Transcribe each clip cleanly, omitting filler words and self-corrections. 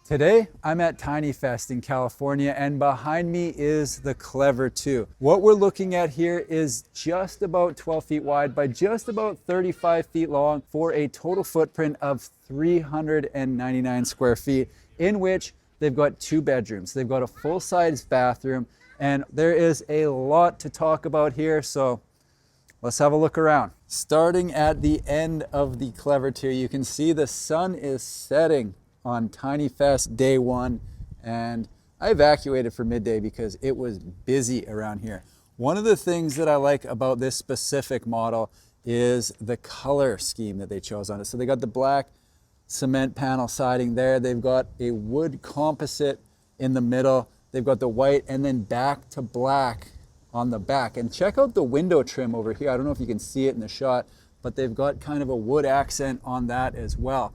Today, I'm at Tiny Fest in California, and behind me is the Clever 2. What we're looking at here is just about 12 feet wide by just about 35 feet long for a total footprint of 399 square feet, in which they've got 2 bedrooms. They've got a full-size bathroom, and there is a lot to talk about here, so let's have a look around. Starting at the end of the Clever 2, you can see the sun is setting on Tiny Fest day 1, and I evacuated for midday because it was busy around here. One of the things that I like about this specific model is the color scheme that they chose on it. So they got the black cement panel siding there. They've got a wood composite in the middle. They've got the white and then back to black on the back. And check out the window trim over here. I don't know if you can see it in the shot, but they've got kind of a wood accent on that as well.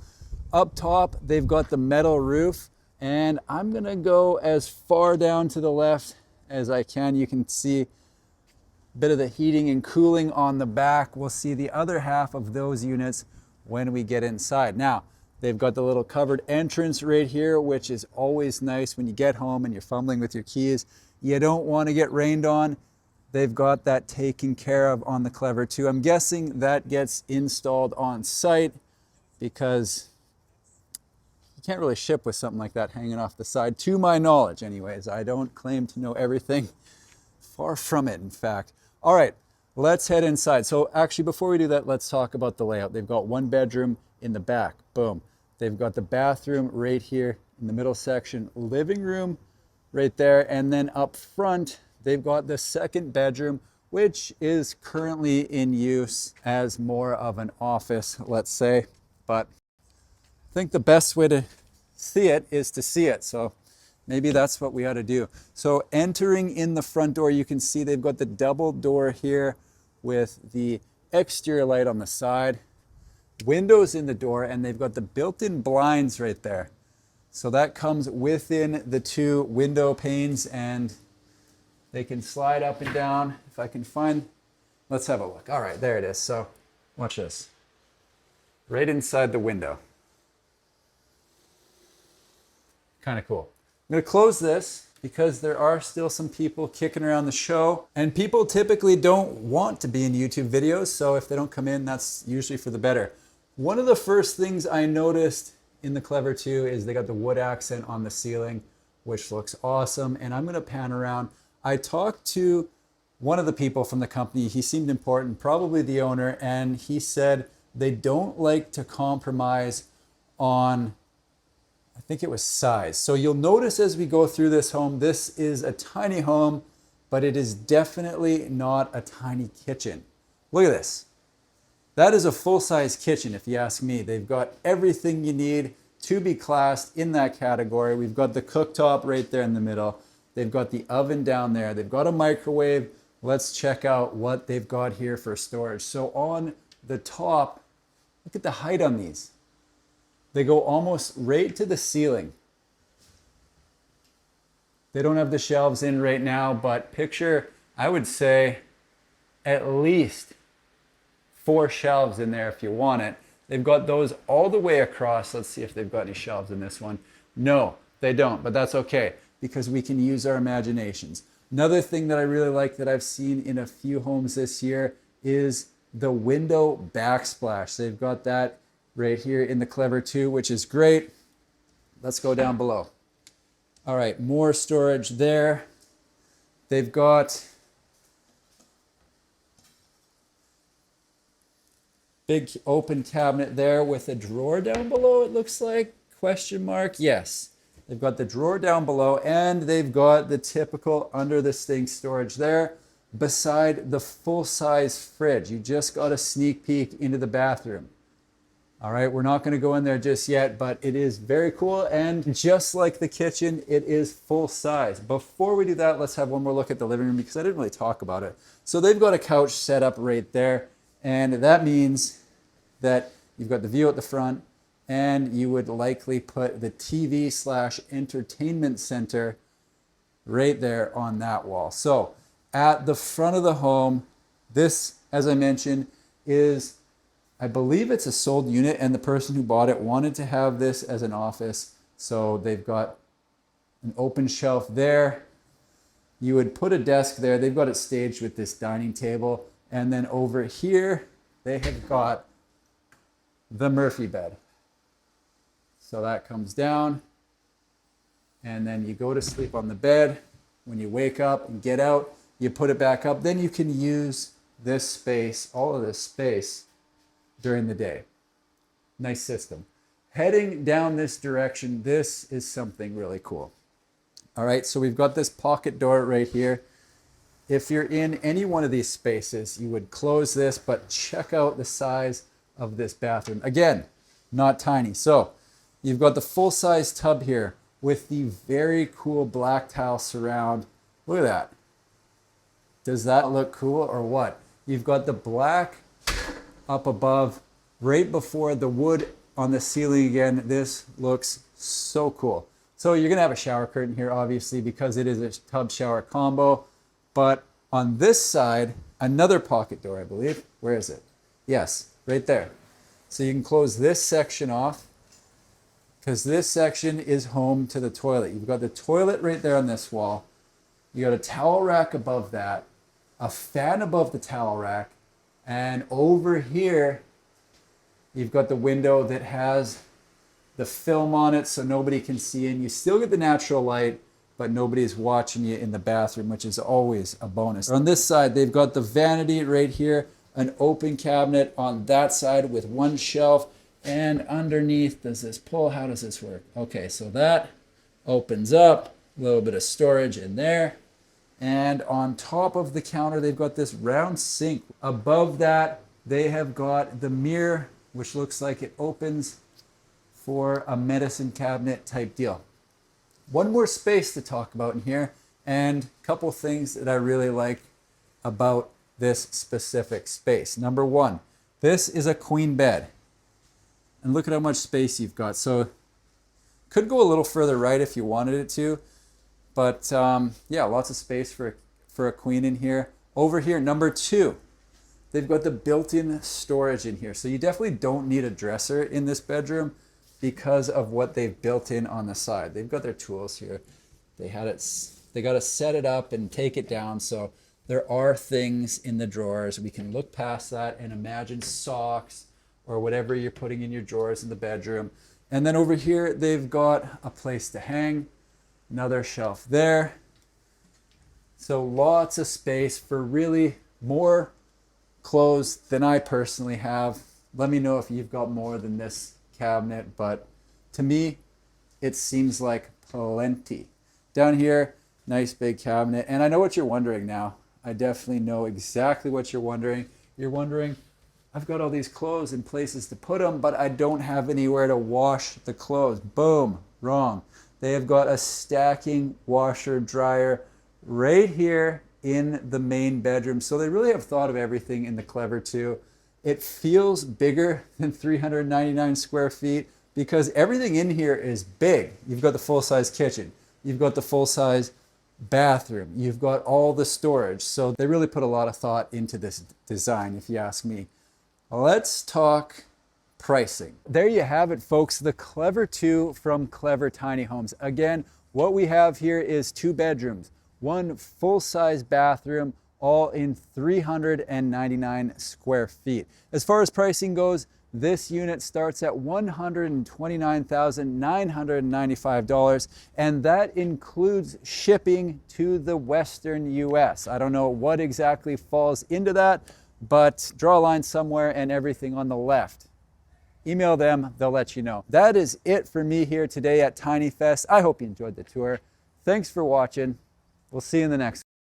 Up top, they've got the metal roof, and I'm gonna go as far down to the left as I can. You can see a bit of the heating and cooling on the back. We'll see the other half of those units when we get inside. Now, they've got the little covered entrance right here, which is always nice when you get home and you're fumbling with your keys. You don't want to get rained on. They've got that taken care of on the Clever 2. I'm guessing that gets installed on site because you can't really ship with something like that hanging off the side, to my knowledge anyways. I don't claim to know everything. Far from it, in fact. All right, let's head inside. So actually, before we do that, let's talk about the layout. They've got 1 bedroom in the back, boom. They've got the bathroom right here in the middle section, living room right there, and then up front, they've got the 2nd bedroom, which is currently in use as more of an office, let's say. But I think the best way to see it is to see it. So maybe that's what we ought to do. So entering in the front door, you can see they've got the double door here with the exterior light on the side, windows in the door, and they've got the built-in blinds right there. So that comes within the 2 window panes, and they can slide up and down. If I can find, let's have a look. All right, there it is. So watch this. Right inside the window. Kind of cool. I'm going to close this because there are still some people kicking around the show, and people typically don't want to be in YouTube videos, so if they don't come in, that's usually for the better. One of the first things I noticed in the Clever 2 is they got the wood accent on the ceiling, which looks awesome, and I'm going to pan around. I talked to one of the people from the company. He seemed important, probably the owner, and he said they don't like to compromise on, I think it was size. So you'll notice as we go through this home, this is a tiny home, but it is definitely not a tiny kitchen. Look at this. That is a full-size kitchen, if you ask me. They've got everything you need to be classed in that category. We've got the cooktop right there in the middle. They've got the oven down there. They've got a microwave. Let's check out what they've got here for storage. So on the top, look at the height on these. They go almost right to the ceiling. They don't have the shelves in right now, but picture, I would say, at least 4 shelves in there if you want it. They've got those all the way across. Let's see if they've got any shelves in this one. No, they don't, but that's okay because we can use our imaginations. Another thing that I really like that I've seen in a few homes this year is the window backsplash. They've got that right here in the Clever 2, which is great. Let's go down below. All right, more storage there. They've got big open cabinet there with a drawer down below, it looks like, question mark. Yes, they've got the drawer down below, and they've got the typical under the sink storage there beside the full-size fridge. You just got a sneak peek into the bathroom. All right, we're not going to go in there just yet, but it is very cool, and just like the kitchen, it is full size. Before we do that, let's have one more look at the living room because I didn't really talk about it. So they've got a couch set up right there, and that means that you've got the view at the front, and you would likely put the TV/entertainment center right there on that wall. So at the front of the home, this, as I mentioned, is, I believe it's a sold unit, and the person who bought it wanted to have this as an office. So they've got an open shelf there. You would put a desk there. They've got it staged with this dining table. And then over here, they have got the Murphy bed. So that comes down, and then you go to sleep on the bed. When you wake up and get out, you put it back up. Then you can use this space, all of this space, during the day. Nice system. Heading down this direction, this is something really cool. All right, so we've got this pocket door right here. If you're in any one of these spaces, you would close this, but check out the size of this bathroom. Again, not tiny. So you've got the full-size tub here with the very cool black tile surround. Look at that. Does that look cool or what? You've got the black up above, right before the wood on the ceiling again. This looks so cool. So you're gonna have a shower curtain here, obviously, because it is a tub shower combo. But on this side, another pocket door, I believe. Where is it? Yes, right there. So you can close this section off, because this section is home to the toilet. You've got the toilet right there on this wall. You got a towel rack above that, a fan above the towel rack, and over here, you've got the window that has the film on it so nobody can see in. You still get the natural light, but nobody's watching you in the bathroom, which is always a bonus. On this side, they've got the vanity right here, an open cabinet on that side with one shelf, and underneath, does this pull? How does this work? Okay, so that opens up, a little bit of storage in there. And on top of the counter, they've got this round sink. Above that, they have got the mirror, which looks like it opens for a medicine cabinet type deal. One more space to talk about in here, and a couple things that I really like about this specific space. Number one, this is a queen bed. And look at how much space you've got. So could go a little further right if you wanted it to, but yeah, lots of space for a queen in here. Over here, number two, they've got the built-in storage in here. So you definitely don't need a dresser in this bedroom because of what they've built in on the side. They've got their tools here. They got to set it up and take it down. So there are things in the drawers. We can look past that and imagine socks or whatever you're putting in your drawers in the bedroom. And then over here, they've got a place to hang, another shelf there. So lots of space for really more clothes than I personally have. Let me know if you've got more than this cabinet, but to me, it seems like plenty. Down here, nice big cabinet. And I know what you're wondering now. I definitely know exactly what you're wondering. You're wondering, I've got all these clothes and places to put them, but I don't have anywhere to wash the clothes. Boom, wrong. They have got a stacking washer dryer right here in the main bedroom. So they really have thought of everything in the Clever 2. It feels bigger than 399 square feet because everything in here is big. You've got the full-size kitchen. You've got the full-size bathroom. You've got all the storage. So they really put a lot of thought into this design, if you ask me. Let's talk pricing. There you have it, folks. The Clever 2 from Clever Tiny Homes. Again, what we have here is 2 bedrooms, 1 full-size bathroom, all in 399 square feet. As far as pricing goes, this unit starts at $129,995, and that includes shipping to the Western US. I don't know what exactly falls into that, but draw a line somewhere and everything on the left. Email them, they'll let you know. That is it for me here today at Tiny Fest. I hope you enjoyed the tour. Thanks for watching. We'll see you in the next one.